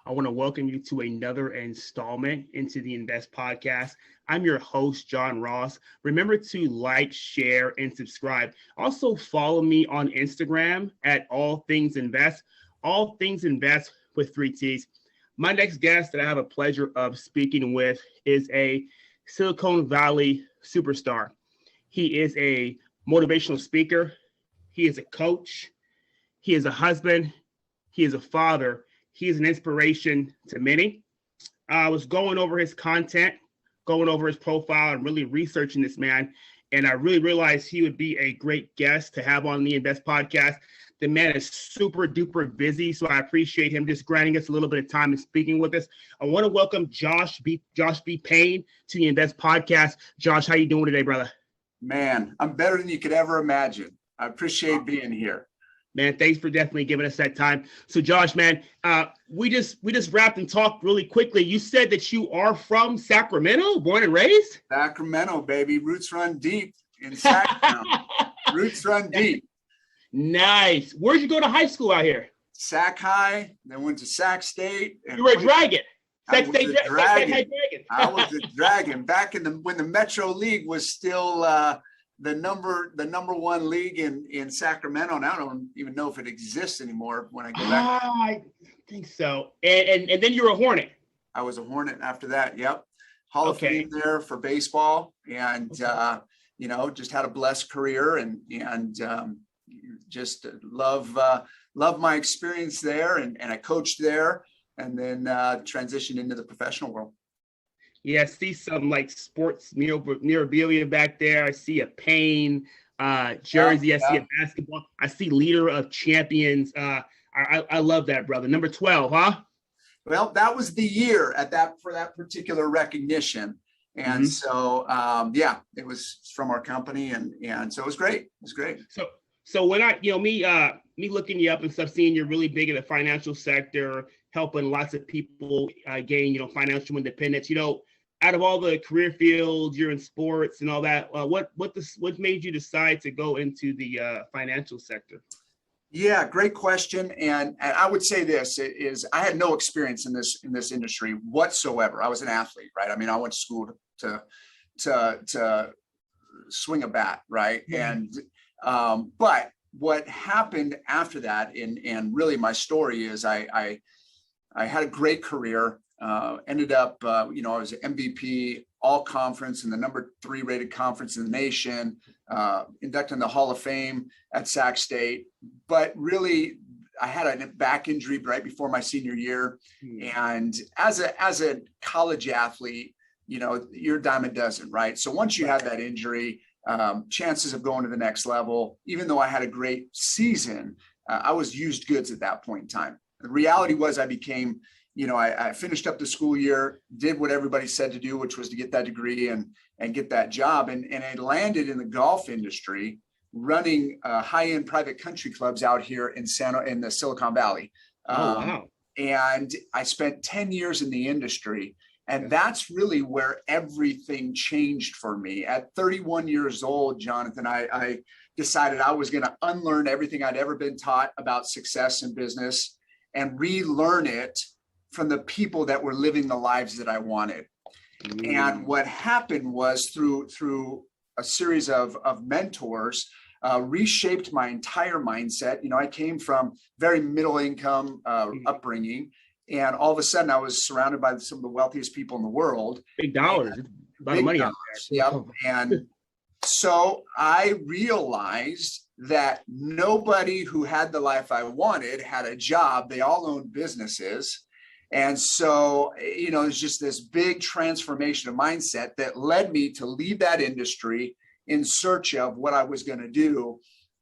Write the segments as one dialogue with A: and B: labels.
A: I want to welcome you to another installment into the Invest Podcast. I'm your host, John Ross. Remember to like, share, and subscribe. Also, follow me on Instagram at All Things Invest. All Things Invest with 3 T's. My next guest that I have a pleasure of speaking with is a Silicon Valley superstar. He is a motivational speaker. He is a coach. He is a husband. He is a father. He is an inspiration to many. I was going over his content, going over his profile, and really researching this man. And I really realized he would be a great guest to have on the Invest Podcast. The man is super duper busy, so I appreciate him just granting us a little bit of time and speaking with us. I want to welcome Josh B. Payne to the Invest Podcast. Josh, how you doing today, brother?
B: Man, I'm better than you could ever imagine. I appreciate being here.
A: Man, thanks for definitely giving us that time. So, Josh, man, we just wrapped and talked really quickly. You said that you are from Sacramento, born and raised?
B: Sacramento, baby. Roots run deep in Sacramento. Roots run deep.
A: Nice. Where'd you go to high school out here?
B: Sac High, then went to Sac State.
A: And you were a Dragon.
B: I was a Dragon. I was a Dragon. Back when the Metro League was still the number one league in Sacramento, and I don't even know if it exists anymore when I go back.
A: I think so. And then you were a Hornet.
B: I was a Hornet after that. Yep. Hall of Fame there for baseball, and just had a blessed career and just love my experience there, and I coached there, and then transitioned into the professional world.
A: Yeah, I see some like sports memorabilia back there. I see a Payne jersey. I see a basketball. I see Leader of Champions. I love that, brother. Number 12, huh?
B: Well, that was the year for that particular recognition. And so, it was from our company, and so it was great. It was great.
A: So when me looking you up and stuff, seeing you're really big in the financial sector, helping lots of people gain, financial independence. Out of all the career fields, you're in sports and all that. What made you decide to go into the financial sector?
B: Yeah, great question. And I would say this is I had no experience in this industry whatsoever. I was an athlete, right? I mean, I went to school to swing a bat, right? Mm-hmm. And but what happened after that, and really my story is I had a great career. Ended up, I was an MVP all conference and the number 3 rated conference in the nation, inducted in the Hall of Fame at Sac State. But really, I had a back injury right before my senior year. And as a college athlete, you're a dime a dozen, right? So once you have that injury, chances of going to the next level, even though I had a great season, I was used goods at that point in time. The reality was I became, I finished up the school year, did what everybody said to do, which was to get that degree and get that job. And I landed in the golf industry running high-end private country clubs out here in the Silicon Valley.
A: Wow.
B: And I spent 10 years in the industry. And that's really where everything changed for me. At 31 years old, Jonathan, I decided I was going to unlearn everything I'd ever been taught about success in business and relearn it from the people that were living the lives that I wanted. And what happened was through a series of mentors, reshaped my entire mindset. I came from very middle income upbringing. And all of a sudden I was surrounded by some of the wealthiest people in the world.
A: Big dollars, a lot of money out there.
B: Yep. And so I realized that nobody who had the life I wanted had a job. They all owned businesses. And so, it's just this big transformation of mindset that led me to leave that industry in search of what I was going to do.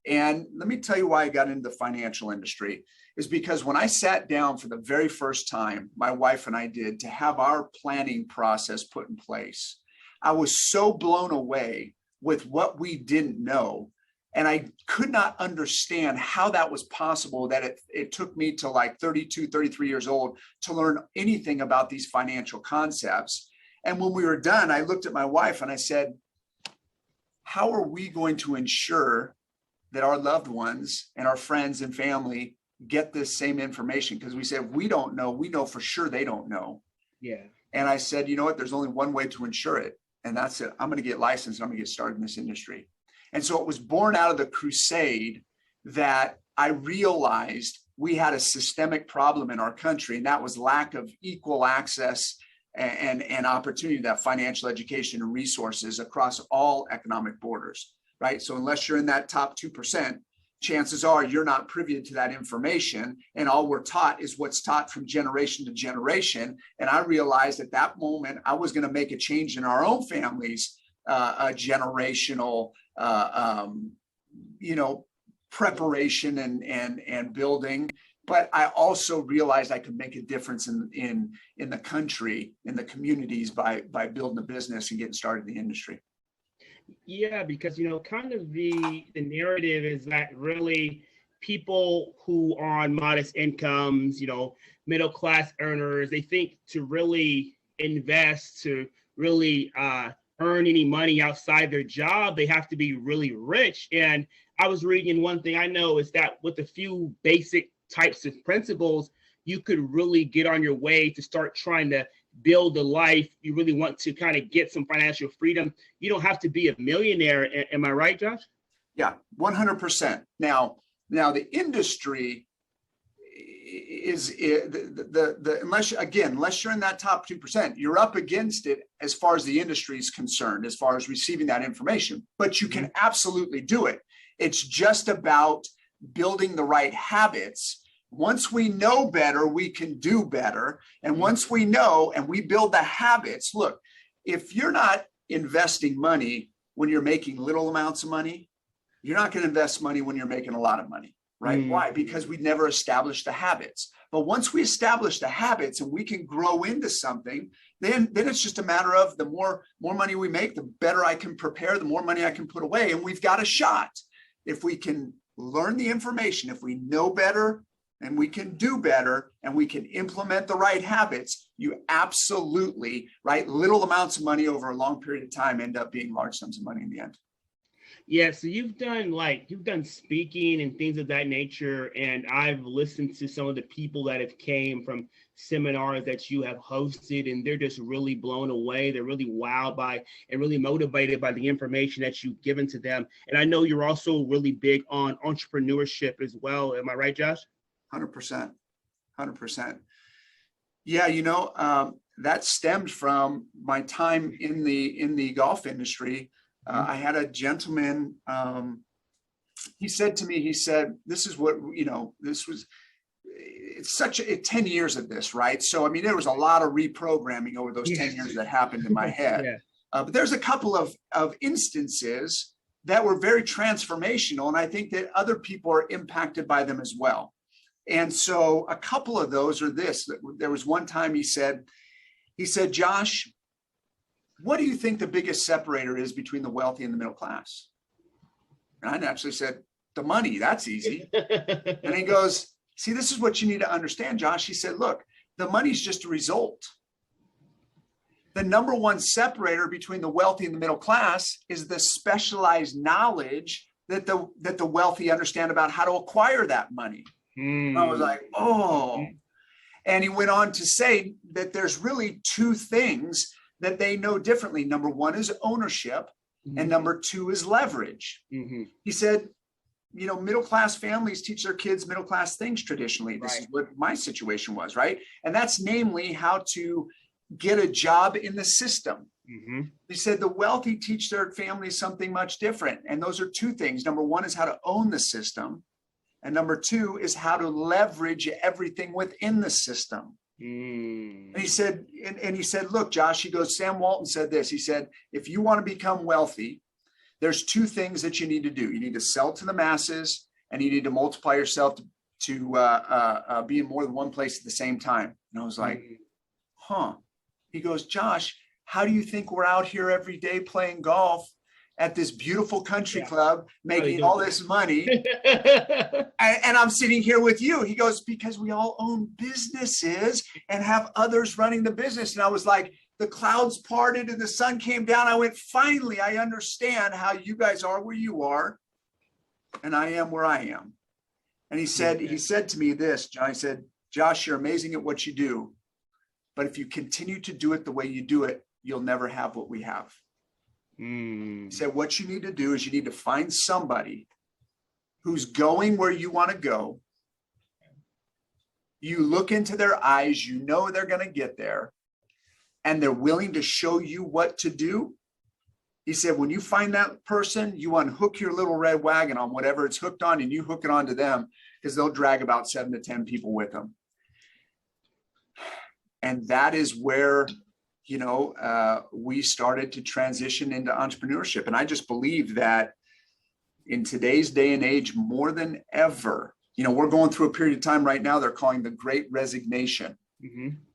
B: And let me tell you why I got into the financial industry is because when I sat down for the very first time, my wife and I did, to have our planning process put in place, I was so blown away with what we didn't know. And I could not understand how that was possible, that it took me to like 32, 33 years old to learn anything about these financial concepts. And when we were done, I looked at my wife and I said, how are we going to ensure that our loved ones and our friends and family get this same information? Because we said, we don't know. We know for sure they don't know.
A: Yeah.
B: And I said, you know what? There's only one way to ensure it. And that's it. I'm going to get licensed. And I'm going to get started in this industry. And so it was born out of the crusade that I realized we had a systemic problem in our country, and that was lack of equal access and opportunity to that financial education and resources across all economic borders, right? So unless you're in that top 2%, chances are you're not privy to that information, and all we're taught is what's taught from generation to generation. And I realized at that moment I was going to make a change in our own families, a generational, preparation and building. But I also realized I could make a difference in the country, in the communities by building a business and getting started in the industry.
A: Yeah, because kind of the narrative is that really people who are on modest incomes, middle class earners, they think to really invest, to really earn any money outside their job, they have to be really rich. And I was reading, one thing I know is that with a few basic types of principles, you could really get on your way to start trying to build a life you really want to kind of get some financial freedom. You don't have to be a millionaire. Am I right, Josh?
B: Yeah, 100%. Now the industry is the unless you're in that top 2%, you're up against it as far as the industry is concerned, as far as receiving that information. But you can absolutely do it. It's just about building the right habits. Once we know better, we can do better. And once we know and we build the habits, look, if you're not investing money when you're making little amounts of money, you're not going to invest money when you're making a lot of money, right? Why? Because we never established the habits. But once we establish the habits and we can grow into something, then it's just a matter of the more money we make, the better I can prepare, the more money I can put away. And we've got a shot. If we can learn the information, if we know better and we can do better and we can implement the right habits, you absolutely, right? Little amounts of money over a long period of time end up being large sums of money in the end.
A: Yeah, so you've done speaking and things of that nature, and I've listened to some of the people that have came from seminars that you have hosted, and they're just really blown away. They're really wowed by and really motivated by the information that you've given to them. And I know you're also really big on entrepreneurship as well. Am I right, Josh?
B: 100%. Yeah, that stemmed from my time in the golf industry. I had a gentleman, he said to me, this is what, it's 10 years of this, right? So, I mean, there was a lot of reprogramming over those 10 years that happened in my head. Yeah. But there's a couple of instances that were very transformational. And I think that other people are impacted by them as well. And so a couple of those are this. There was one time he said, Josh, what do you think the biggest separator is between the wealthy and the middle class? And I naturally said, the money, that's easy. And he goes, see, this is what you need to understand, Josh. He said, look, the money's just a result. The number one separator between the wealthy and the middle class is the specialized knowledge that the wealthy understand about how to acquire that money. I was like, oh. And he went on to say that there's really two things that they know differently. Number one is ownership, and number two is leverage. He said, middle-class families teach their kids middle-class things traditionally. This is what my situation was, right? And that's namely how to get a job in the system. He said the wealthy teach their families something much different. And those are two things. Number one is how to own the system. And number two is how to leverage everything within the system. And he said, look, Josh, he goes, Sam Walton said this. He said, if you want to become wealthy, there's two things that you need to do. You need to sell to the masses, and you need to multiply yourself to be in more than one place at the same time. And I was like, huh. He goes, Josh, how do you think we're out here every day playing golf at this beautiful country club, making all this money? And I'm sitting here with you. He goes, because we all own businesses and have others running the business. And I was like, the clouds parted and the sun came down. I went, finally, I understand how you guys are where you are, and I am where I am. And he said to me this, John, he said, Josh, you're amazing at what you do, but if you continue to do it the way you do it, you'll never have what we have. He said, what you need to do is you need to find somebody who's going where you want to go. You look into their eyes, you know they're going to get there, and they're willing to show you what to do. He said, when you find that person, you unhook your little red wagon on whatever it's hooked on, and you hook it onto them, because they'll drag about 7 to 10 people with them. And that is where, we started to transition into entrepreneurship. And I just believe that in today's day and age, more than ever, we're going through a period of time right now they're calling the Great Resignation,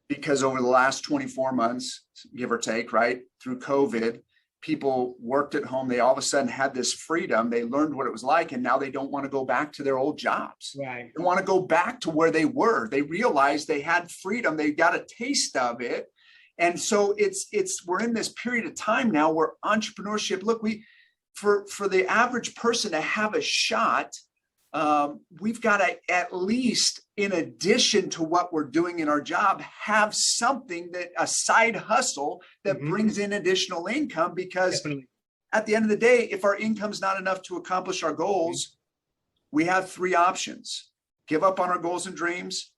B: because over the last 24 months, give or take, right, through COVID, people worked at home. They all of a sudden had this freedom. They learned what it was like, and now they don't want to go back to their old jobs.
A: Right.
B: They want to go back to where they were. They realized they had freedom. They got a taste of it. And so we're in this period of time now where entrepreneurship, look, for the average person to have a shot, we've got to, at least in addition to what we're doing in our job, have something a side hustle that brings in additional income, because
A: Definitely.
B: At the end of the day, if our income's not enough to accomplish our goals, we have 3 options: give up on our goals and dreams,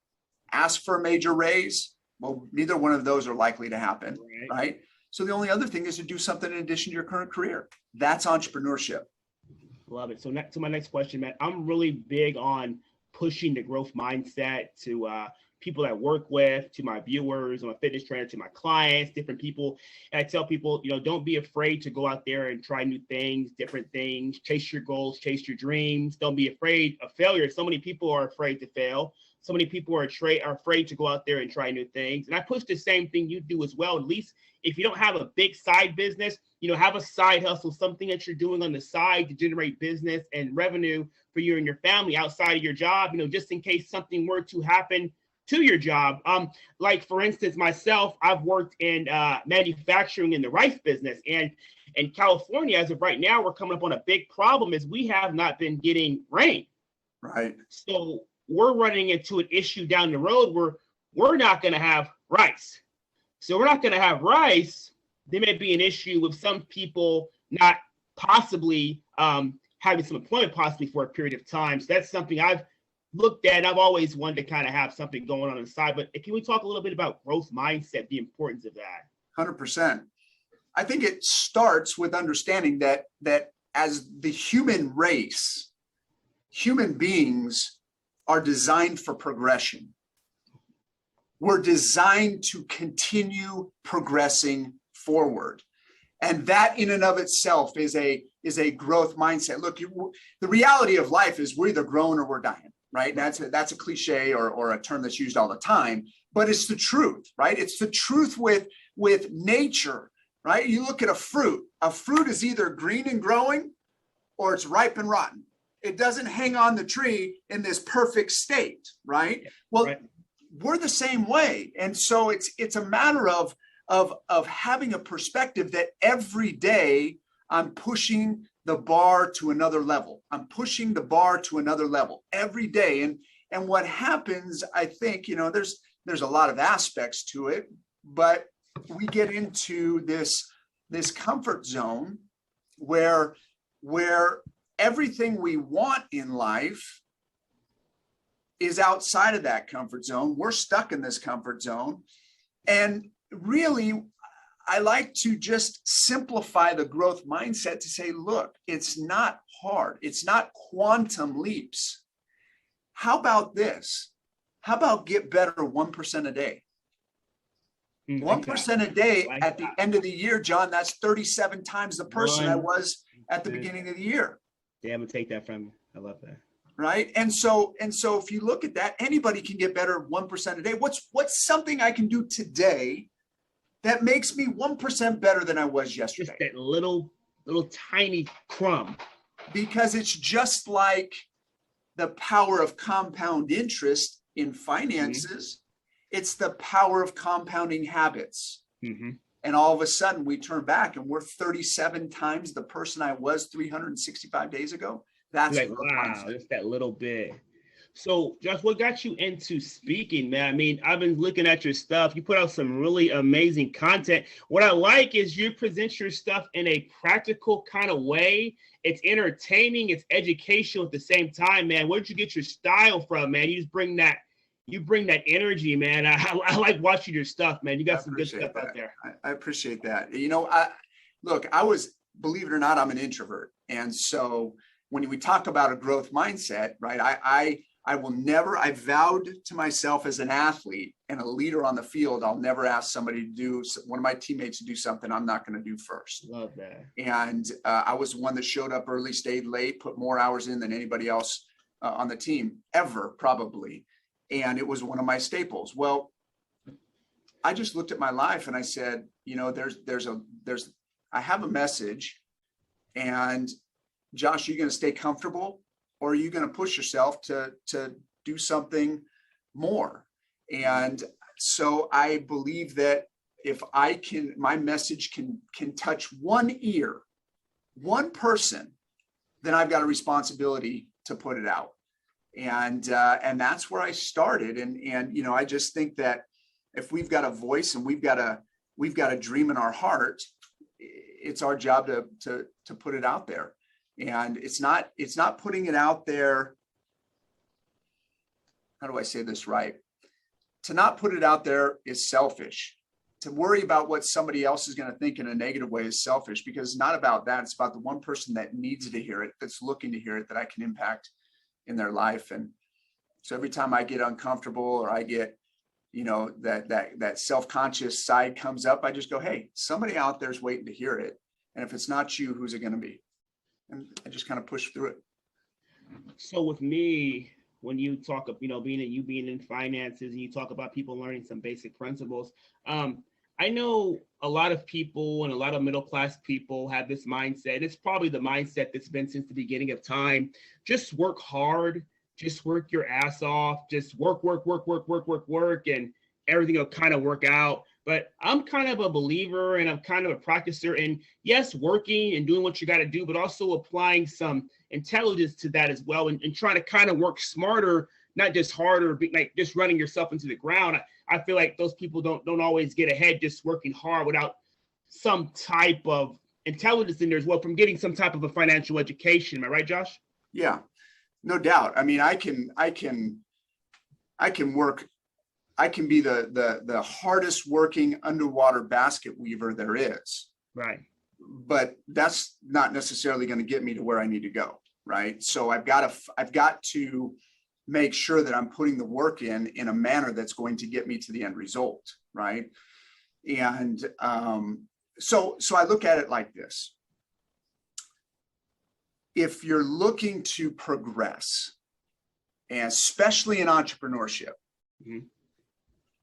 B: ask for a major raise. Well, neither one of those are likely to happen, right? So the only other thing is to do something in addition to your current career. That's entrepreneurship.
A: Love it. So to my next question, man, I'm really big on pushing the growth mindset to people I work with, to my viewers, I'm a fitness trainer, to my clients, different people. And I tell people, don't be afraid to go out there and try new things, different things, chase your goals, chase your dreams. Don't be afraid of failure. So many people are afraid to fail. So many people are afraid to go out there and try new things. And I push the same thing you do as well. At least if you don't have a big side business, have a side hustle, something that you're doing on the side to generate business and revenue for you and your family outside of your job, just in case something were to happen to your job. Like for instance, myself, I've worked in manufacturing in the rice business, and in California, as of right now, we're coming up on a big problem is we have not been getting rain.
B: Right.
A: So we're running into an issue down the road where we're not going to have rice. So we're not going to have rice. There may be an issue with some people not possibly having some employment possibly for a period of time. So that's something I've looked at. I've always wanted to kind of have something going on the side. But can we talk a little bit about growth mindset, the importance of that?
B: 100%. I think it starts with understanding that as the human race, human beings are designed for progression. We're designed to continue progressing forward. And that in and of itself is a growth mindset. Look, the reality of life is we're either growing or we're dying, right? That's a cliche or a term that's used all the time, but it's the truth, right? It's the truth with nature, right? You look at a fruit is either green and growing or it's ripe and rotten. It doesn't hang on the tree in this perfect state, right? Well, right. We're the same way. And so it's a matter of having a perspective that every day I'm pushing the bar to another level. I'm pushing the bar to another level every day. And what happens, I think, there's a lot of aspects to it, but we get into this comfort zone where everything we want in life is outside of that comfort zone. We're stuck in this comfort zone. And really, I like to just simplify the growth mindset to say, look, it's not hard. It's not quantum leaps. How about this? How about get better 1% a day? 1% a day at the end of the year, John, that's 37 times the person I was at the beginning of the year.
A: Yeah, I'm gonna take that from you. I love that.
B: Right. And so if you look at that, anybody can get better 1% a day. What's something I can do today that makes me 1% better than I was yesterday?
A: Just that little tiny crumb.
B: Because it's just like the power of compound interest in finances. Mm-hmm. It's the power of compounding habits. Mm-hmm. And all of a sudden we turn back and we're 37 times the person I was 365 days ago. That's
A: like, wow, just that little bit. So, Josh, what got you into speaking, man? I mean, I've been looking at your stuff. You put out some really amazing content. What I like is you present your stuff in a practical kind of way. It's entertaining, it's educational at the same time, man. Where did you get your style from, man? You bring that energy, man. I like watching your stuff, man. You got some good stuff out there.
B: I appreciate that. Believe it or not, I'm an introvert. And so when we talk about a growth mindset, right, I vowed to myself as an athlete and a leader on the field, I'll never ask one of my teammates to do something I'm not going to do first.
A: Love that.
B: And I was one that showed up early, stayed late, put more hours in than anybody else on the team ever, probably. And it was one of my staples. Well, I just looked at my life and I said, I have a message, and Josh, are you going to stay comfortable, or are you going to push yourself to do something more? And so I believe that if my message can touch one ear, one person, then I've got a responsibility to put it out. And that's where I started. And I just think that if we've got a voice and we've got a dream in our heart, it's our job to put it out there. And it's not putting it out there. How do I say this right? To not put it out there is selfish. To worry about what somebody else is going to think in a negative way is selfish, because it's not about that. It's about the one person that needs to hear it, that's looking to hear it, that I can impact in their life. And so every time I get uncomfortable or I get, that self-conscious side comes up, I just go, hey, somebody out there's waiting to hear it. And if it's not you, who's it going to be? And I just kind of push through it.
A: So with me, when you talk of, being in finances and you talk about people learning some basic principles, I know a lot of people and a lot of middle-class people have this mindset. It's probably the mindset that's been since the beginning of time. Just work hard, just work your ass off, just work, and everything will kind of work out. But I'm kind of a believer and I'm kind of a practicer in, yes, working and doing what you got to do, but also applying some intelligence to that as well, and trying to kind of work smarter, not just harder, like just running yourself into the ground. I feel like those people don't always get ahead just working hard without some type of intelligence in there as well, from getting some type of a financial education. Am I right, Josh?
B: Yeah, no doubt. I mean, I can work. I can be the hardest working underwater basket weaver there is.
A: Right.
B: But that's not necessarily going to get me to where I need to go. Right. So I've got to make sure that I'm putting the work in a manner that's going to get me to the end result. Right. And so I look at it like this. If you're looking to progress, and especially in entrepreneurship, mm-hmm.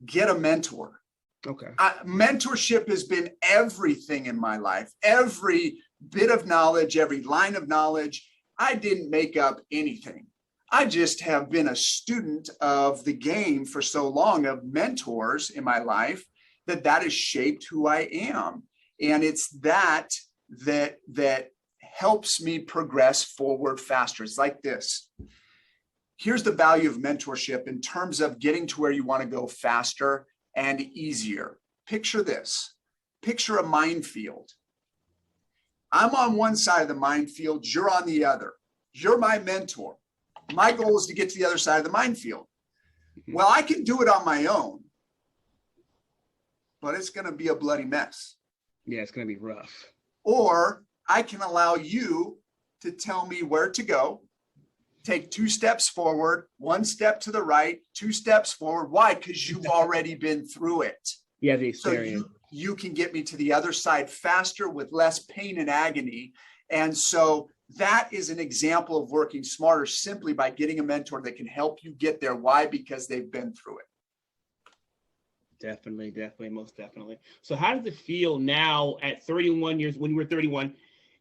B: get a mentor.
A: Okay.
B: Mentorship has been everything in my life. Every bit of knowledge, every line of knowledge. I didn't make up anything. I just have been a student of the game for so long, of mentors in my life, that has shaped who I am. And it's that helps me progress forward faster. It's like this. Here's the value of mentorship in terms of getting to where you want to go faster and easier. Picture this. Picture a minefield. I'm on one side of the minefield. You're on the other. You're my mentor. My goal is to get to the other side of the minefield. Well, I can do it on my own, but it's going to be a bloody mess.
A: Yeah, it's going to be rough.
B: Or I can allow you to tell me where to go. Take 2 steps forward, 1 step to the right, 2 steps forward. Why? Because you've already been through it.
A: Yeah, the experience.
B: So you can get me to the other side faster with less pain and agony. And so that is an example of working smarter, simply by getting a mentor that can help you get there. Why? Because they've been through it.
A: Definitely, most definitely. So how does it feel now at 31 years, when you were 31,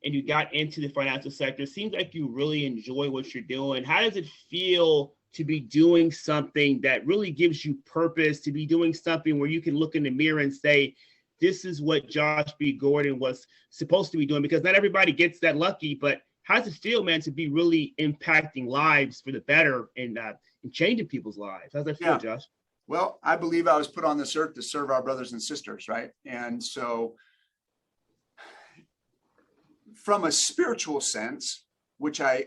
A: and you got into the financial sector? It seems like you really enjoy what you're doing. How does it feel to be doing something that really gives you purpose, to be doing something where you can look in the mirror and say, this is what Josh B. Gordon was supposed to be doing? Because not everybody gets that lucky, but How does it feel, man, to be really impacting lives for the better and changing people's lives? How's that feel, Josh?
B: Well, I believe I was put on this earth to serve our brothers and sisters, right? And so from a spiritual sense, which I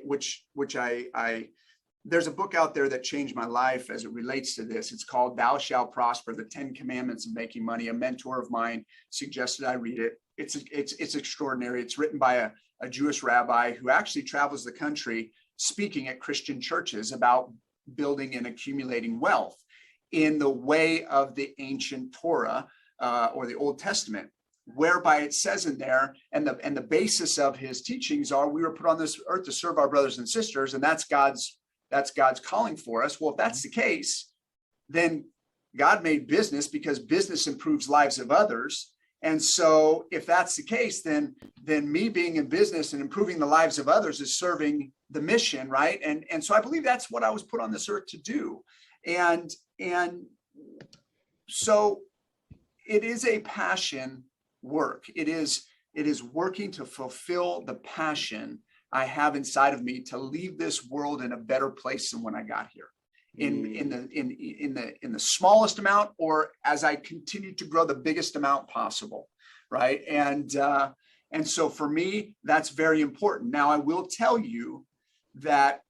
B: there's a book out there that changed my life as it relates to this. It's called Thou Shalt Prosper, the 10 Commandments of Making Money. A mentor of mine suggested I read it. It's extraordinary. It's written by a Jewish rabbi who actually travels the country speaking at Christian churches about building and accumulating wealth in the way of the ancient Torah or the Old Testament, whereby it says in there, and the basis of his teachings are, we were put on this earth to serve our brothers and sisters, and that's God's calling for us. Well, if that's the case, then God made business because business improves lives of others. And so if that's the case, then me being in business and improving the lives of others is serving the mission, right? And so I believe that's what I was put on this earth to do. And so it is a passion work. It is working to fulfill the passion I have inside of me to leave this world in a better place than when I got here, in the smallest amount, or as I continue to grow, the biggest amount possible, right? And so for me, that's very important. Now, I will tell you that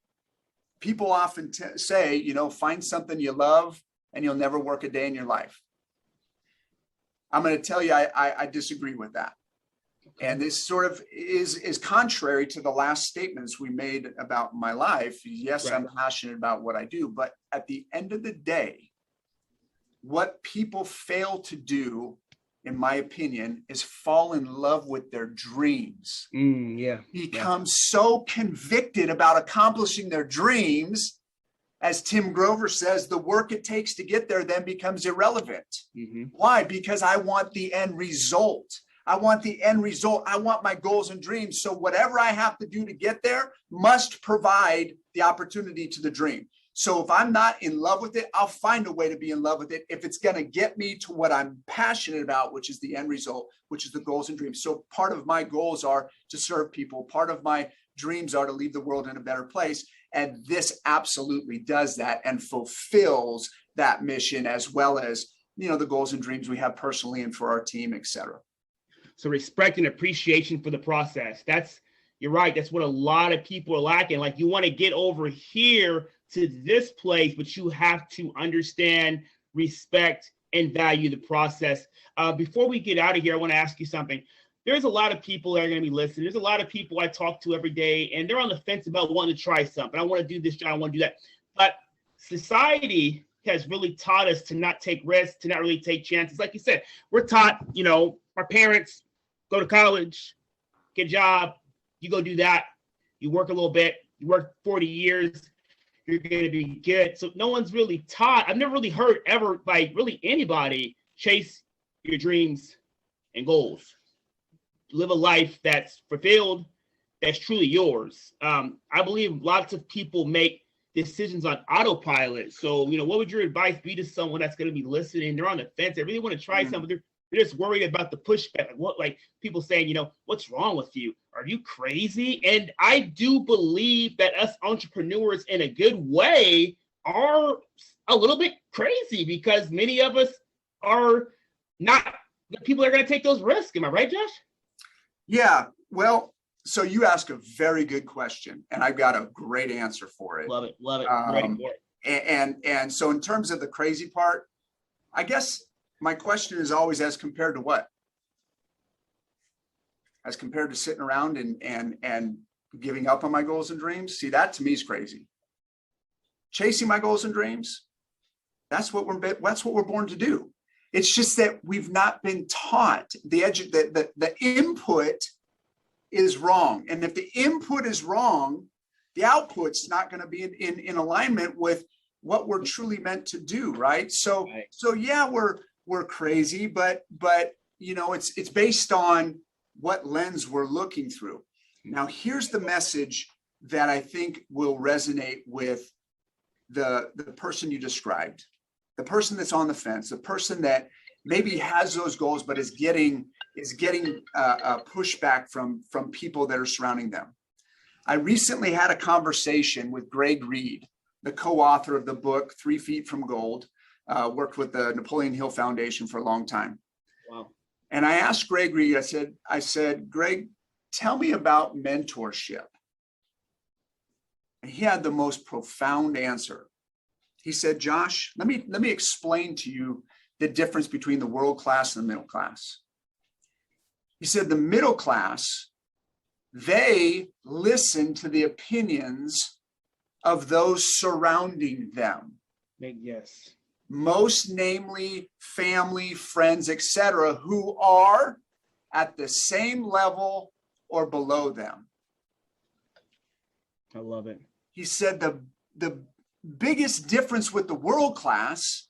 B: people often say, find something you love and you'll never work a day in your life. I'm going to tell you, I disagree with that. And this sort of is contrary to the last statements we made about my life. Yes, right. I'm passionate about what I do, but at the end of the day, what people fail to do, in my opinion, is fall in love with their dreams. Become so convicted about accomplishing their dreams. As Tim Grover says, the work it takes to get there then becomes irrelevant. Why? Because I want the end result. I want the end result. I want my goals and dreams. So whatever I have to do to get there must provide the opportunity to the dream. So if I'm not in love with it, I'll find a way to be in love with it if it's going to get me to what I'm passionate about, which is the end result, which is the goals and dreams. So part of my goals are to serve people. Part of my dreams are to leave the world in a better place. And this absolutely does that and fulfills that mission, as well as, the goals and dreams we have personally and for our team, et cetera.
A: So respect and appreciation for the process. You're right. That's what a lot of people are lacking. Like, you want to get over here to this place, but you have to understand, respect, and value the process. Before we get out of here, I want to ask you something. There's a lot of people that are going to be listening. There's a lot of people I talk to every day, and they're on the fence about wanting to try something. I want to do this, I want to do that. But society has really taught us to not take risks, to not really take chances. Like you said, we're taught, our parents, go to college, get a job, you go do that, you work a little bit, you work 40 years, you're going to be good. So no one's really taught. I've never really heard ever by really anybody chase your dreams and goals. Live a life that's fulfilled, that's truly yours. I believe lots of people make decisions on autopilot. So, what would your advice be to someone that's going to be listening? They're on the fence. They really want to try something. They're just worried about the pushback. Like people saying, what's wrong with you? Are you crazy? And I do believe that us entrepreneurs, in a good way, are a little bit crazy, because many of us are not the people that are going to take those risks. Am I right, Josh?
B: Yeah. Well, so you ask a very good question, and I've got a great answer for it.
A: Love it. Ready for it.
B: And so in terms of the crazy part, I guess my question is always, as compared to what? As compared to sitting around and giving up on my goals and dreams? See, that to me is crazy. Chasing my goals and dreams, that's what we're born to do. It's just that we've not been taught. The input is wrong. And if the input is wrong, the output's not going to be in alignment with what we're truly meant to do, right? So yeah, we're crazy, but it's based on what lens we're looking through. Now, here's the message that I think will resonate with the person you described, the person that's on the fence, the person that maybe has those goals but is getting pushback from people that are surrounding them. I recently had a conversation with Greg Reed, the co-author of the book, 3 Feet from Gold, worked with the Napoleon Hill Foundation for a long time.
A: Wow.
B: And I asked Greg Reed, I said, Greg, tell me about mentorship. And he had the most profound answer. He said, Josh, let me explain to you the difference between the world class and the middle class. He said, the middle class, they listen to the opinions of those surrounding them.
A: Yes.
B: Most namely family, friends, etc., who are at the same level or below them.
A: I love it.
B: He said the biggest difference with the world class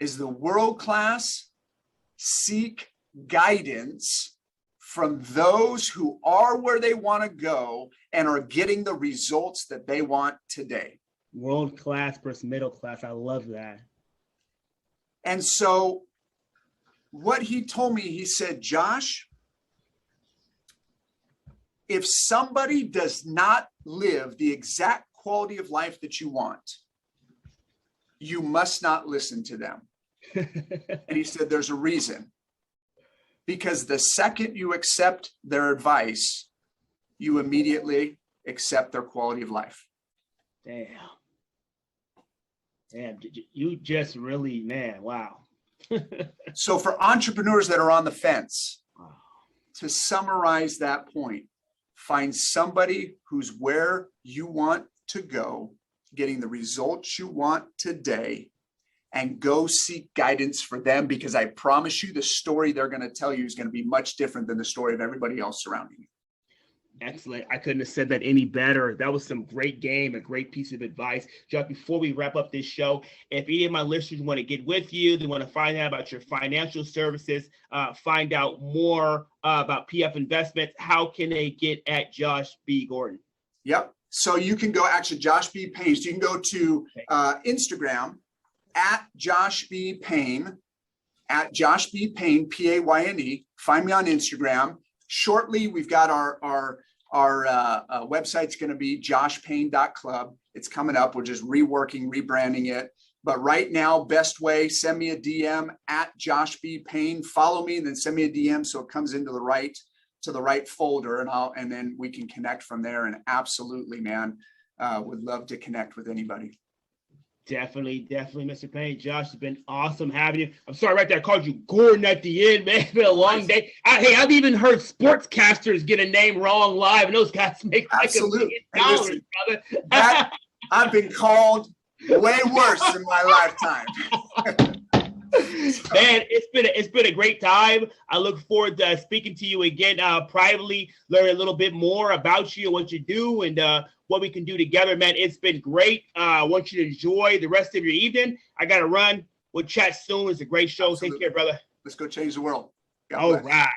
B: is the world class seek guidance from those who are where they want to go and are getting the results that they want today.
A: World class versus middle class. I love that.
B: And so what he told me, he said, Josh, if somebody does not live the exact quality of life that you want, you must not listen to them. And he said, there's a reason. Because the second you accept their advice, you immediately accept their quality of life.
A: Damn. You just really, man, wow.
B: So for entrepreneurs that are on the fence, to summarize that point, find somebody who's where you want to go, getting the results you want today, and go seek guidance for them, because I promise you the story they're going to tell you is going to be much different than the story of everybody else surrounding you.
A: Excellent. I couldn't have said that any better. That was some great game, a great piece of advice. Josh, before we wrap up this show, if any of my listeners want to get with you, they want to find out about your financial services, find out more about PF Investments, how can they get at Josh B. Gordon?
B: Yep. So you can go, actually, Josh B. Payne. So you can go to Instagram at Josh B. Payne, at Josh B. Payne, Payne. Find me on Instagram. Shortly, we've got our website's going to be joshpayne.club. It's coming up. We're just rebranding it. But right now, best way, send me a DM at Josh B. Payne. Follow me and then send me a DM so it comes into the right folder, and then we can connect from there. And absolutely, man, would love to connect with anybody.
A: Definitely, Mr. Payne. Josh, it's been awesome having you. I'm sorry right there, I called you Gordon at the end, man. It's been a long day. Hey, I've even heard sportscasters get a name wrong live, and those guys make like $1 million, brother.
B: That, I've been called way worse in my lifetime.
A: Man, it's been a great time. I look forward to speaking to you again privately, learn a little bit more about you and what you do, and what we can do together, man. It's been great. I want you to enjoy the rest of your evening. I got to run. We'll chat soon. It's a great show. Absolutely. Take care, brother.
B: Let's go change the world.
A: All right.